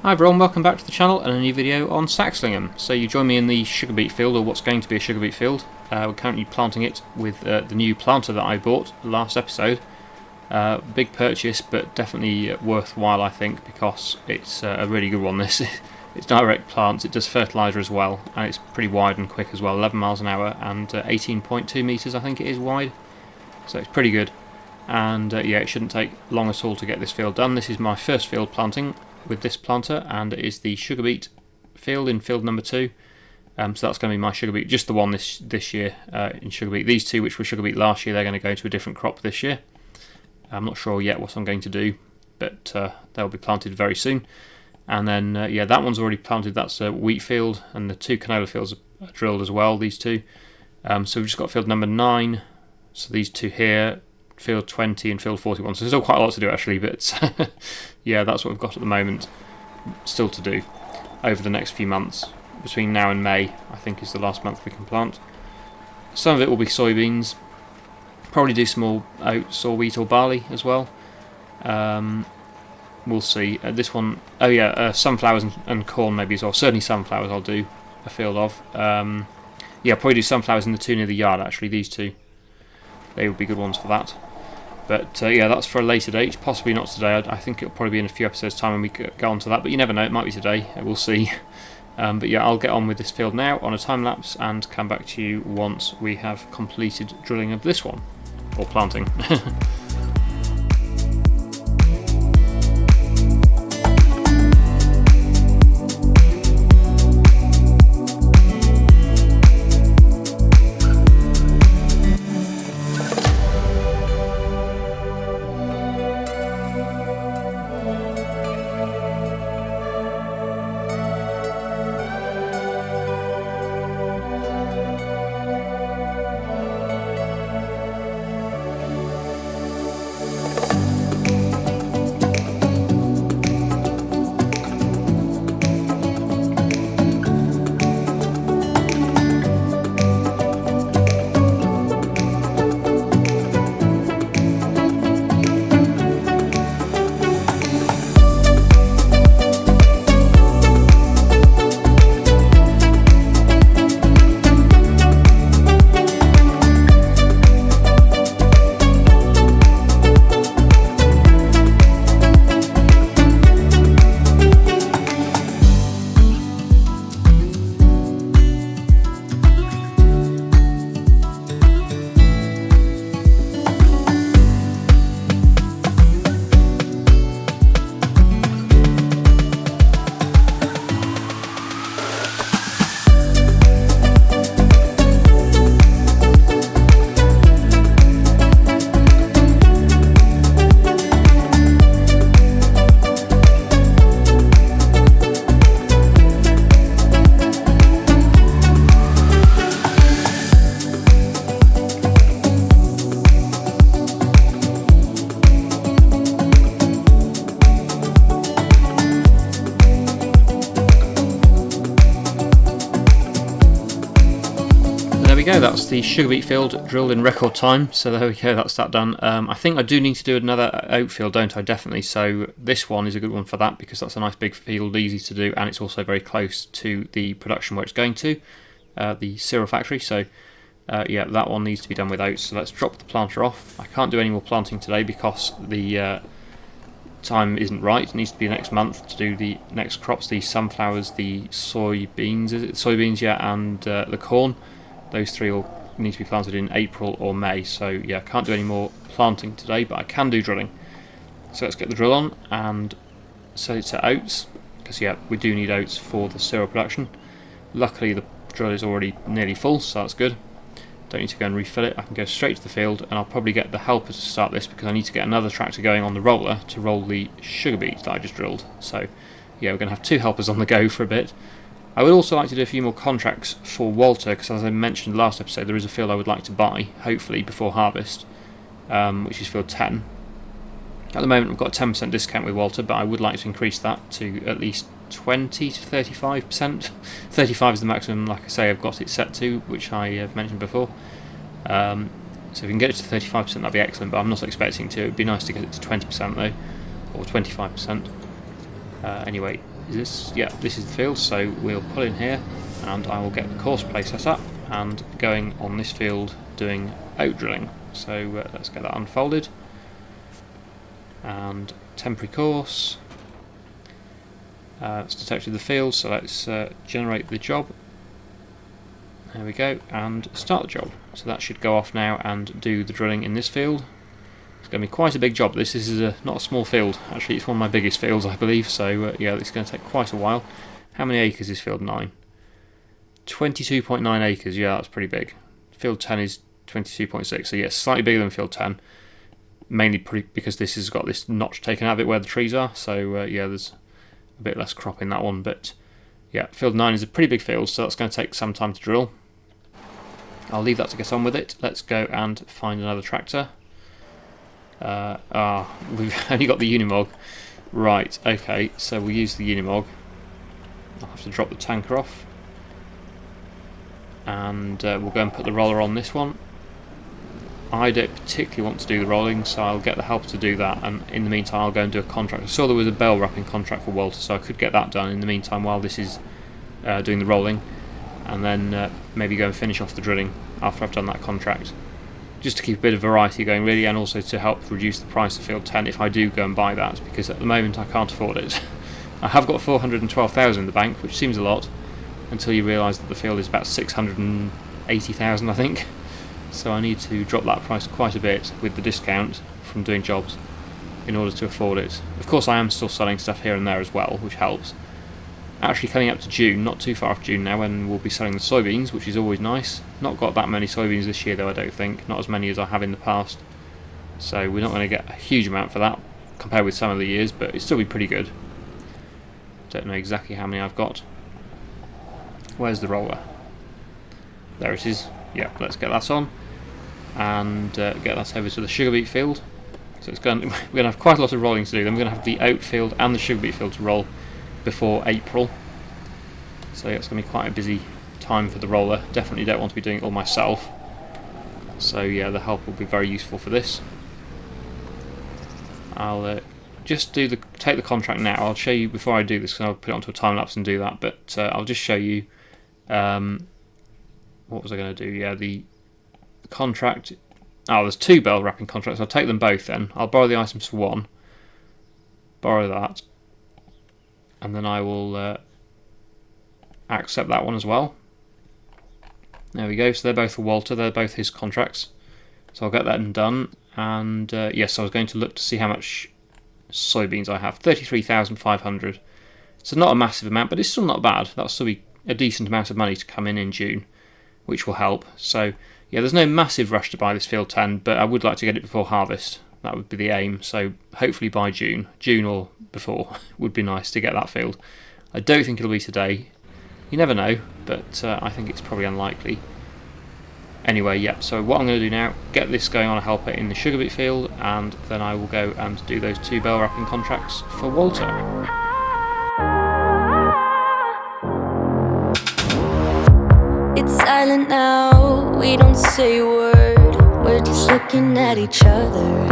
Hi everyone, welcome back to the channel and a new video on Saxlingham. So you join me in the sugar beet field, or what's going to be a sugar beet field. We're currently planting it with the new planter that I bought last episode. Big purchase, but definitely worthwhile I think, because it's a really good one this. It's direct plants, it does fertiliser as well, and it's pretty wide and quick as well, 11 miles an hour and 18.2 metres I think it is wide. So it's pretty good, and yeah, it shouldn't take long at all to get this field done. This is my first field planting with this planter, and it is the sugar beet field in field number 2. So that's going to be my sugar beet, just the one this year in sugar beet. These two, which were sugar beet last year, they're going to go to a different crop this year. I'm not sure yet what I'm going to do, but they'll be planted very soon. And then yeah, that one's already planted. That's a wheat field, and the 2 canola fields are drilled as well, these two. So we've just got field number 9, so these two here, field 20 and field 41, so there's still quite a lot to do actually, but yeah, that's what we've got at the moment still to do over the next few months. Between now and May I think is the last month we can plant. Some of it will be soybeans, probably do some more oats or wheat or barley as well. We'll see. This one, oh yeah, sunflowers and corn maybe as well. Certainly sunflowers I'll do a field of. Yeah, probably do sunflowers in the 2 near the yard actually, these two. They would be good ones for that. But yeah, that's for a later date, possibly not today. I think it'll probably be in a few episodes time when we go on to that, but you never know, it might be today, we'll see. But yeah, I'll get on with this field now on a time lapse and come back to you once we have completed drilling of this one, or planting. There we go, that's the sugar beet field drilled in record time, so there we go, that's that done. I think I do need to do another oat field, don't I? Definitely. So this one is a good one for that, because that's a nice big field, easy to do, and it's also very close to the production where it's going to, the cereal factory. So yeah, that one needs to be done with oats. So let's drop the planter off. I can't do any more planting today because the time isn't right. It needs to be next month to do the next crops, the sunflowers, the soybeans, is it? Soybeans, yeah, and the corn. Those 3 will need to be planted in April or May, so yeah, I can't do any more planting today, but I can do drilling. So let's get the drill on and set it to oats, because yeah, we do need oats for the cereal production. Luckily the drill is already nearly full, so that's good. Don't need to go and refill it, I can go straight to the field, and I'll probably get the helper to start this, because I need to get another tractor going on the roller to roll the sugar beets that I just drilled. So yeah, we're going to have 2 helpers on the go for a bit. I would also like to do a few more contracts for Walter, because as I mentioned last episode, there is a field I would like to buy, hopefully before harvest, which is field 10. At the moment I've got a 10% discount with Walter, but I would like to increase that to at least 20 to 35%. 35 is the maximum, like I say, I've got it set to, which I have mentioned before. So if we can get it to 35%, that'd be excellent, but I'm not expecting to. It'd be nice to get it to 20% though, or 25%. Anyway, Is this? Yeah, this is the field, so we'll pull in here and I will get the course play set up and going on this field doing oat drilling. So let's get that unfolded. And temporary course. It's detected the field, so let's generate the job. There we go, and start the job. So that should go off now and do the drilling in this field. It's going to be quite a big job. This is not a small field. Actually, it's one of my biggest fields, I believe. So yeah, it's going to take quite a while. How many acres is field 9? 22.9 acres. Yeah, that's pretty big. Field 10 is 22.6. So yeah, slightly bigger than field 10. Mainly because this has got this notch taken out of it where the trees are. So yeah, there's a bit less crop in that one. But yeah, field 9 is a pretty big field, so that's going to take some time to drill. I'll leave that to get on with it. Let's go and find another tractor. We've only got the Unimog. Right, okay, so we'll use the Unimog. I'll have to drop the tanker off. And we'll go and put the roller on this one. I don't particularly want to do the rolling, so I'll get the helper to do that, and in the meantime I'll go and do a contract. I saw there was a bell wrapping contract for Walter, so I could get that done in the meantime while this is doing the rolling, and then maybe go and finish off the drilling after I've done that contract. Just to keep a bit of variety going really, and also to help reduce the price of field 10 if I do go and buy that, because at the moment I can't afford it. I have got 412,000 in the bank, which seems a lot, until you realise that the field is about 680,000 I think. So I need to drop that price quite a bit with the discount from doing jobs in order to afford it. Of course I am still selling stuff here and there as well, which helps. Actually coming up to June, not too far off June now, when we'll be selling the soybeans, which is always nice. Not got that many soybeans this year though, I don't think. Not as many as I have in the past. So we're not going to get a huge amount for that compared with some of the years, but it'll still be pretty good. Don't know exactly how many I've got. Where's the roller? There it is. Yeah, let's get that on and get that over to the sugar beet field. So we're going to have quite a lot of rolling to do. Then we're going to have the oat field and the sugar beet field to roll before April. So yeah, it's going to be quite a busy time for the roller. Definitely don't want to be doing it all myself. So yeah, the help will be very useful for this. I'll just take the contract now. I'll show you before I do this, because I'll put it onto a time lapse and do that. But I'll just show you. What was I going to do? Yeah, the contract. Oh, there's 2 bell wrapping contracts. I'll take them both then. I'll borrow the items for one. Borrow that. And then I will accept that one as well. There we go. So they're both for Walter. They're both his contracts. So I'll get that done. And yes, I was going to look to see how much soybeans I have. 33,500. So not a massive amount, but it's still not bad. That'll still be a decent amount of money to come in June, which will help. So yeah, there's no massive rush to buy this field 10, but I would like to get it before harvest. That would be the aim. So hopefully by June or before would be nice to get that field. I don't think it'll be today. You never know, but I think it's probably unlikely. Anyway, yeah, so what I'm going to do now, get this going on a helper in the sugar beet field, and then I will go and do those 2 bell wrapping contracts for Walter. It's silent now, we don't say a word. We're just looking at each other.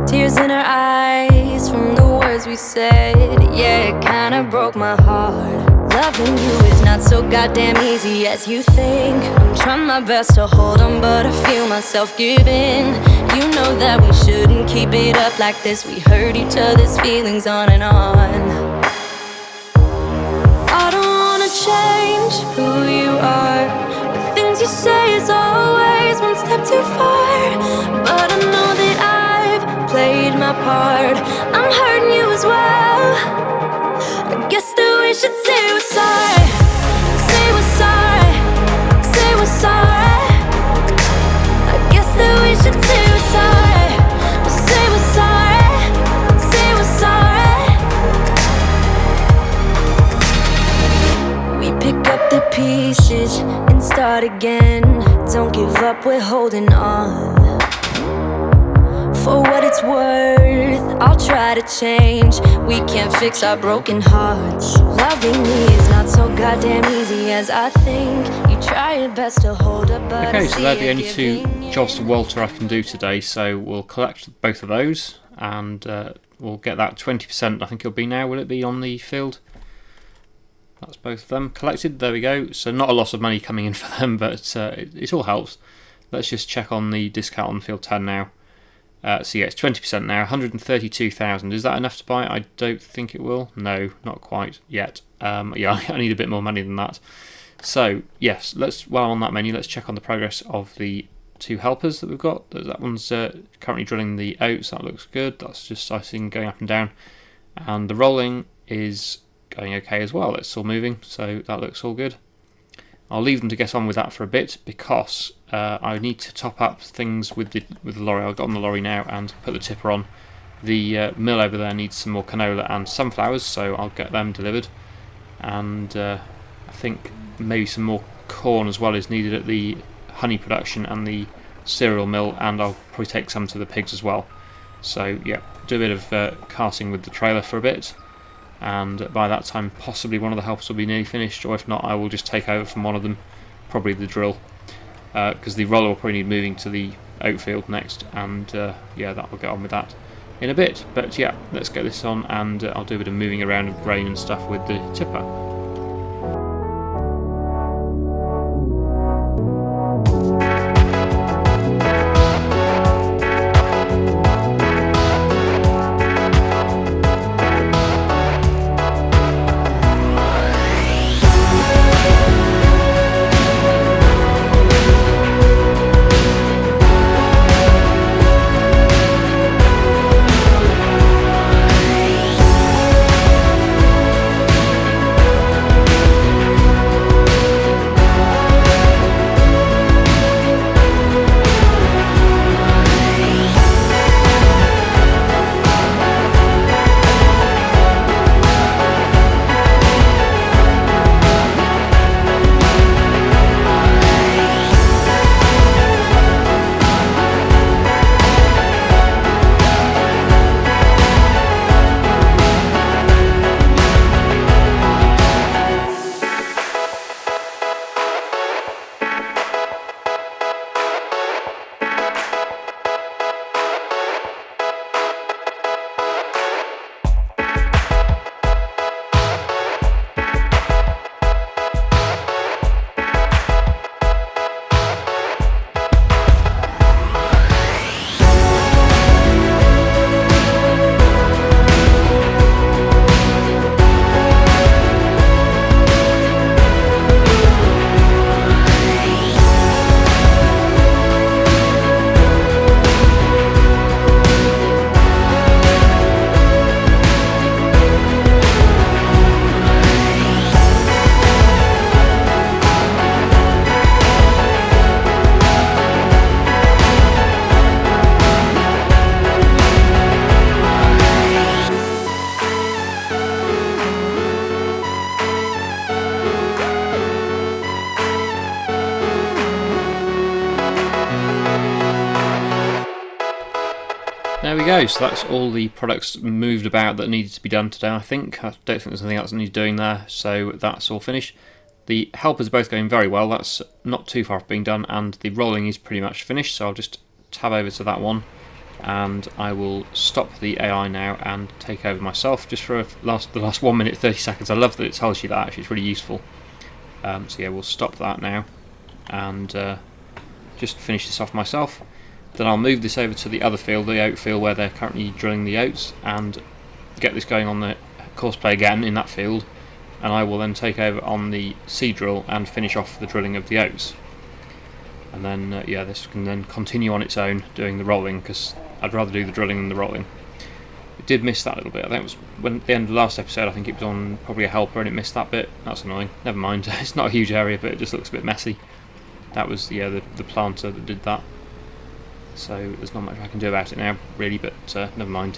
Tears in our eyes from the words we said. Yeah, it kinda broke my heart. Loving you is not so goddamn easy as you think. I'm trying my best to hold on, but I feel myself giving. You know that we shouldn't keep it up like this. We hurt each other's feelings on and on. I don't wanna change who you are. The things you say is always one step too far. But I know that I've played my part. I'm hurting you as well. I guess that we should say we're sorry. Say we're sorry. Say we're sorry. I guess that we should say we're sorry. We'll say we're sorry. Say we're sorry. We pick up the pieces and start again. Don't give up, we're holding on. For what it's worth, I'll try to change. We can't fix our broken hearts. Loving me is not so goddamn easy as I think. You try your best to hold up, but okay, so they're the only 2 jobs to Walter I can do today, so we'll collect both of those and we'll get that 20%. I think it'll be now. Will it be on the field? That's both of them collected. There we go. So not a lot of money coming in for them, but it all helps. Let's just check on the discount on field 10 now. So yeah, it's 20% now, 132,000. Is that enough to buy? I don't think it will. No, not quite yet. Yeah, I need a bit more money than that. So yes, while on that menu, let's check on the progress of the 2 helpers that we've got. That one's currently drilling the oats. That looks good. That's just sighting going up and down, and the rolling is going okay as well. It's still moving, so that looks all good. I'll leave them to get on with that for a bit because I need to top up things with the lorry. I've got on the lorry now and put the tipper on. The mill over there needs some more canola and sunflowers, so I'll get them delivered. And I think maybe some more corn as well is needed at the honey production and the cereal mill, and I'll probably take some to the pigs as well. So yeah, do a bit of carting with the trailer for a bit, and by that time possibly one of the helpers will be nearly finished, or if not I will just take over from one of them, probably the drill, because the roller will probably need moving to the oat field next, and yeah, that will get on with that in a bit. But yeah, let's get this on, and I'll do a bit of moving around of grain and stuff with the tipper. There we go, so that's all the products moved about that needed to be done today, I think. I don't think there's anything else that needs doing there, so that's all finished. The helpers are both going very well, that's not too far off being done, and the rolling is pretty much finished, so I'll just tab over to that one, and I will stop the AI now and take over myself, just for the last 1 minute 30 seconds. I love that it tells you that, actually, it's really useful. So yeah, we'll stop that now, and just finish this off myself. Then I'll move this over to the other field, the oat field, where they're currently drilling the oats, and get this going on the course play again in that field, and I will then take over on the seed drill and finish off the drilling of the oats. And then yeah, this can then continue on its own doing the rolling, because I'd rather do the drilling than the rolling. It did miss that little bit. I think it was when at the end of the last episode, I think it was on probably a helper and it missed that bit. That's annoying. Never mind. It's not a huge area, but it just looks a bit messy. That was the planter that did that. So there's not much I can do about it now, really, but never mind.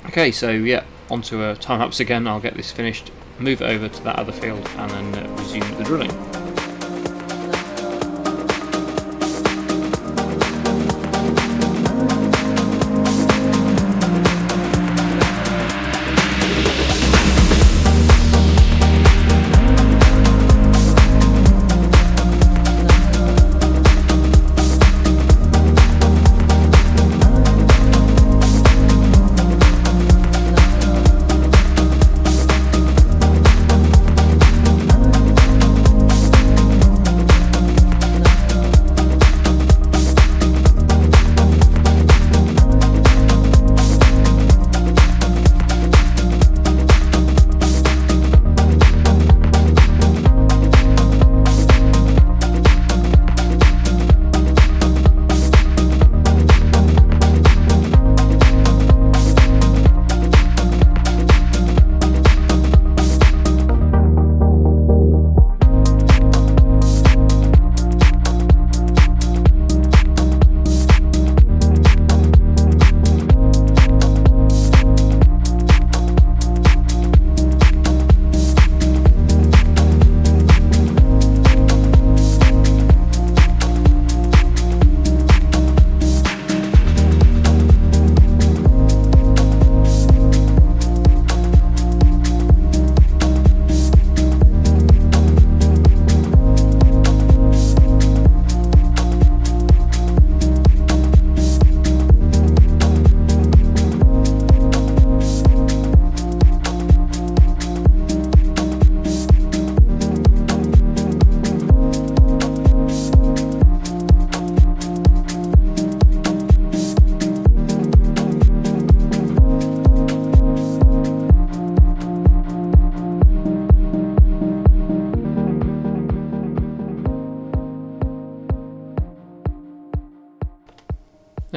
Okay, so yeah, onto a time-lapse again. I'll get this finished, move it over to that other field, and then resume the drilling.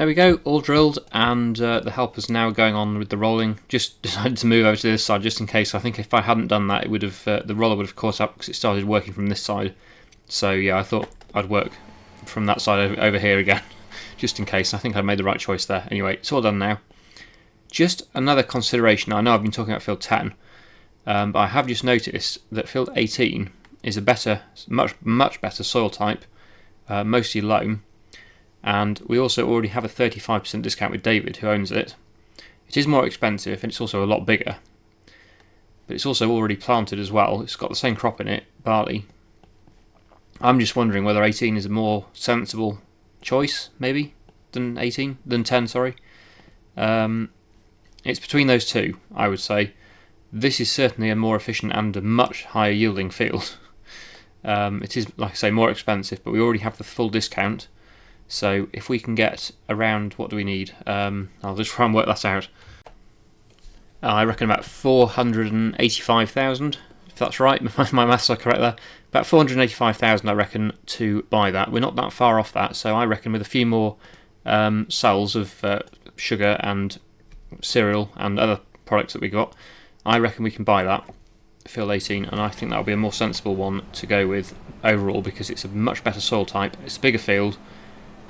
There we go, all drilled, and the helper's now going on with the rolling. Just decided to move over to this side just in case. I think if I hadn't done that, it would have the roller would have caught up because it started working from this side. So yeah, I thought I'd work from that side over here again, just in case. I think I made the right choice there. Anyway, it's all done now. Just another consideration. I know I've been talking about field 10, but I have just noticed that field 18 is a better, much better soil type, mostly loam. And we also already have a 35% discount with David, who owns it. It is more expensive and it's also a lot bigger, but it's also already planted as well. It's got the same crop in it, barley. I'm just wondering whether 18 is a more sensible choice, maybe, than 10. Sorry. It's between those two, I would say. This is certainly a more efficient and a much higher yielding field. It is, like I say, more expensive, but we already have the full discount. So if we can get around, what do we need? I'll just try and work that out. I reckon about 485,000, if that's right. My maths are correct there. About 485,000, I reckon, to buy that. We're not that far off that, so I reckon with a few more cells of sugar and cereal and other products that we got, I reckon we can buy that, field 18, and I think that'll be a more sensible one to go with overall because it's a much better soil type. It's a bigger field.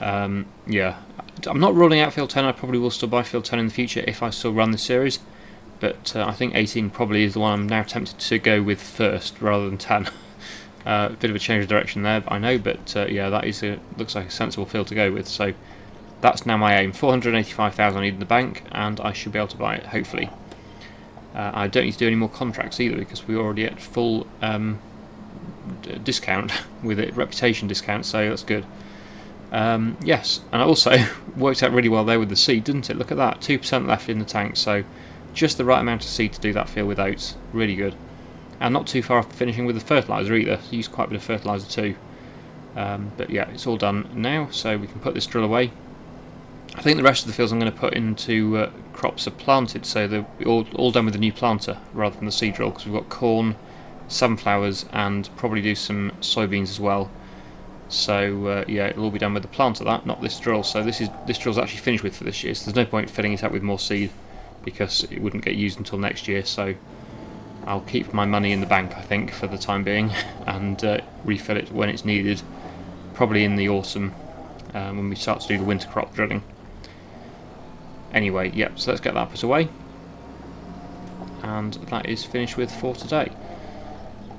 Yeah, I'm not ruling out field 10. I probably will still buy field 10 in the future if I still run this series, but I think 18 probably is the one I'm now tempted to go with first rather than 10. A bit of a change of direction there, I know, but yeah, that is looks like a sensible field to go with. So that's now my aim. 485,000 I need in the bank, and I should be able to buy it, hopefully. I don't need to do any more contracts either because we're already at full discount with it, reputation discount, so that's good. Yes, and it also worked out really well there with the seed, didn't it? Look at that, 2% left in the tank, so just the right amount of seed to do that field with oats. Really good. And not too far off finishing with the fertiliser either. Used quite a bit of fertiliser too. But yeah, it's all done now, so we can put this drill away. I think the rest of the fields I'm going to put into crops are planted, so they're all done with the new planter rather than the seed drill, because we've got corn, sunflowers, and probably do some soybeans as well. So yeah, it'll all be done with the planter, that, not this drill. So this drill's actually finished with for this year, so there's no point filling it up with more seed because it wouldn't get used until next year. So I'll keep my money in the bank, I think, for the time being, and refill it when it's needed, probably in the autumn when we start to do the winter crop drilling. Anyway, yep, so let's get that put away, and that is finished with for today.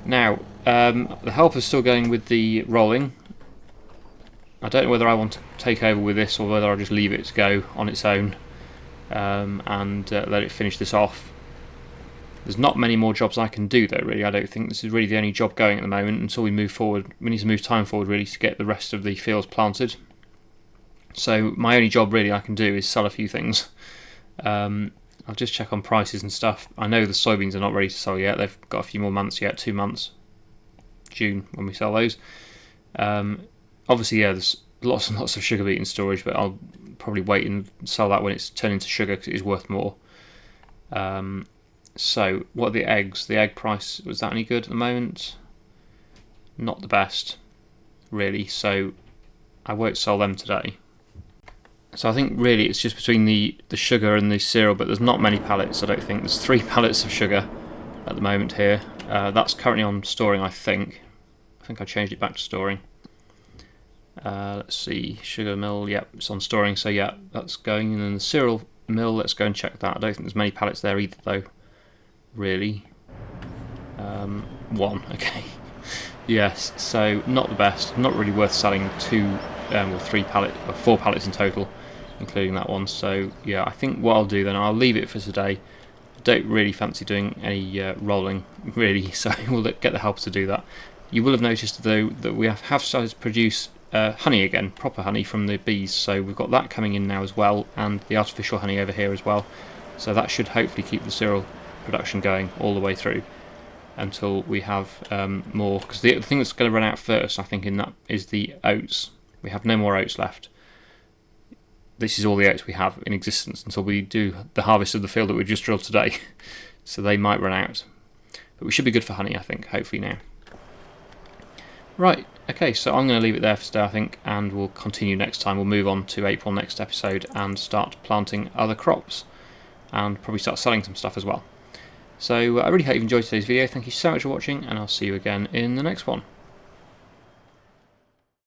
Now, the helper's still going with the rolling. I don't know whether I want to take over with this or whether I'll just leave it to go on its own and let it finish this off. There's not many more jobs I can do though, really. I don't think this is really the only job going at the moment until we move forward. We need to move time forward really to get the rest of the fields planted. So my only job really I can do is sell a few things. I'll just check on prices and stuff. I know the soybeans are not ready to sell yet. They've got a few more months yet, 2 months. June when we sell those. Obviously, yeah, there's lots and lots of sugar beet in storage, but I'll probably wait and sell that when it's turned into sugar because it is worth more. So, what are the eggs? The egg price, was that any good at the moment? Not the best, really, so I won't sell them today. So I think really it's just between the sugar and the cereal, but there's not many pallets, I don't think. There's 3 pallets of sugar at the moment here. That's currently on storing, I think. I think I changed it back to storing. Let's see, sugar mill, yep, it's on storing, so yeah, that's going. And then the cereal mill, let's go and check that. I don't think there's many pallets there either, though, really. 1, okay. Yes, so not the best, not really worth selling 2 or 3 pallets, or 4 pallets in total, including that one. So yeah, I think what I'll do then, I'll leave it for today. Don't really fancy doing any rolling, really, so we'll get the helper to do that. You will have noticed, though, that we have started to produce honey again, proper honey from the bees, so we've got that coming in now as well, and the artificial honey over here as well. So that should hopefully keep the cereal production going all the way through until we have more, because the thing that's going to run out first, I think, in that is the oats. We have no more oats left. This is all the oats we have in existence until we do the harvest of the field that we just drilled today. So they might run out. But we should be good for honey, I think, hopefully now. Right, Okay, so I'm going to leave it there for today, I think, and we'll continue next time. We'll move on to April next episode and start planting other crops and probably start selling some stuff as well. So I really hope you enjoyed today's video. Thank you so much for watching, and I'll see you again in the next one.